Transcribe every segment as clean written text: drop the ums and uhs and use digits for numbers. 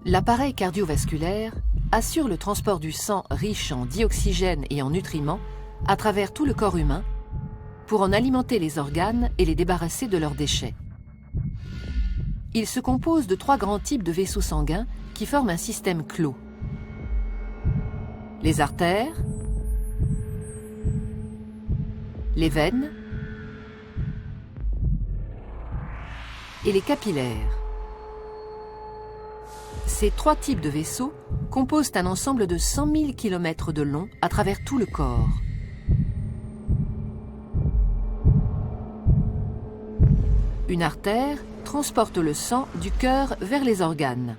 L'appareil cardiovasculaire assure le transport du sang riche en dioxygène et en nutriments à travers tout le corps humain pour en alimenter les organes et les débarrasser de leurs déchets. Il se compose de 3 grands types de vaisseaux sanguins qui forment un système clos. Les artères, les veines et les capillaires. Ces 3 types de vaisseaux composent un ensemble de 100 000 km de long à travers tout le corps. Une artère transporte le sang du cœur vers les organes.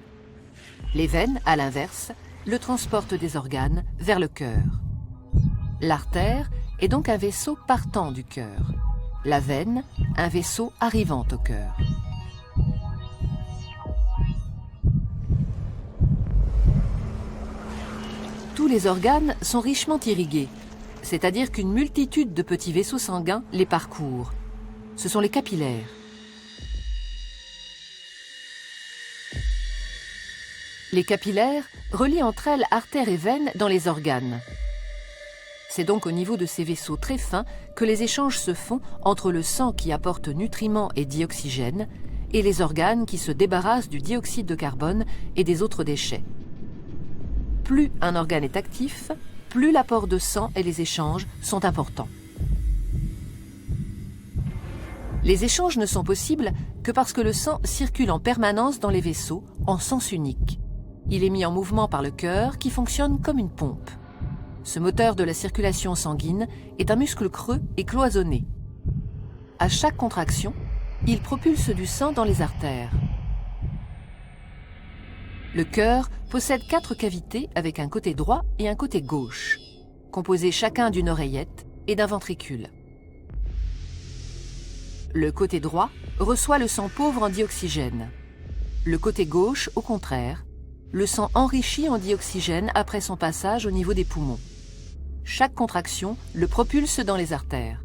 Les veines, à l'inverse, le transportent des organes vers le cœur. L'artère est donc un vaisseau partant du cœur. La veine, un vaisseau arrivant au cœur. Tous les organes sont richement irrigués, c'est-à-dire qu'une multitude de petits vaisseaux sanguins les parcourent. Ce sont les capillaires. Les capillaires relient entre elles artères et veines dans les organes. C'est donc au niveau de ces vaisseaux très fins que les échanges se font entre le sang qui apporte nutriments et dioxygène et les organes qui se débarrassent du dioxyde de carbone et des autres déchets. Plus un organe est actif, plus l'apport de sang et les échanges sont importants. Les échanges ne sont possibles que parce que le sang circule en permanence dans les vaisseaux en sens unique. Il est mis en mouvement par le cœur qui fonctionne comme une pompe. Ce moteur de la circulation sanguine est un muscle creux et cloisonné. À chaque contraction, il propulse du sang dans les artères. Le cœur possède 4 cavités avec un côté droit et un côté gauche, composés chacun d'une oreillette et d'un ventricule. Le côté droit reçoit le sang pauvre en dioxygène. Le côté gauche, au contraire, le sang enrichi en dioxygène après son passage au niveau des poumons. Chaque contraction le propulse dans les artères.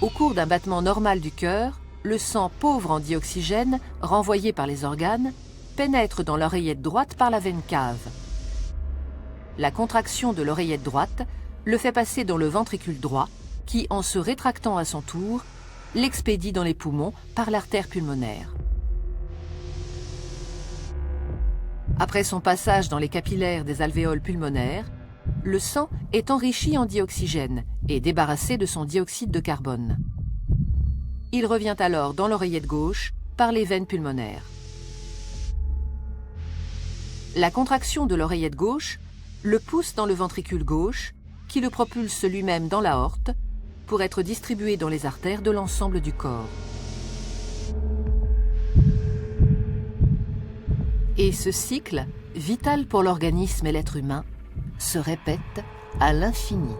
Au cours d'un battement normal du cœur, le sang pauvre en dioxygène, renvoyé par les organes, pénètre dans l'oreillette droite par la veine cave. La contraction de l'oreillette droite le fait passer dans le ventricule droit, qui, en se rétractant à son tour, l'expédie dans les poumons par l'artère pulmonaire. Après son passage dans les capillaires des alvéoles pulmonaires, le sang est enrichi en dioxygène et débarrassé de son dioxyde de carbone. Il revient alors dans l'oreillette gauche par les veines pulmonaires. La contraction de l'oreillette gauche le pousse dans le ventricule gauche, qui le propulse lui-même dans l'aorte pour être distribué dans les artères de l'ensemble du corps. Et ce cycle, vital pour l'organisme et l'être humain, se répète à l'infini.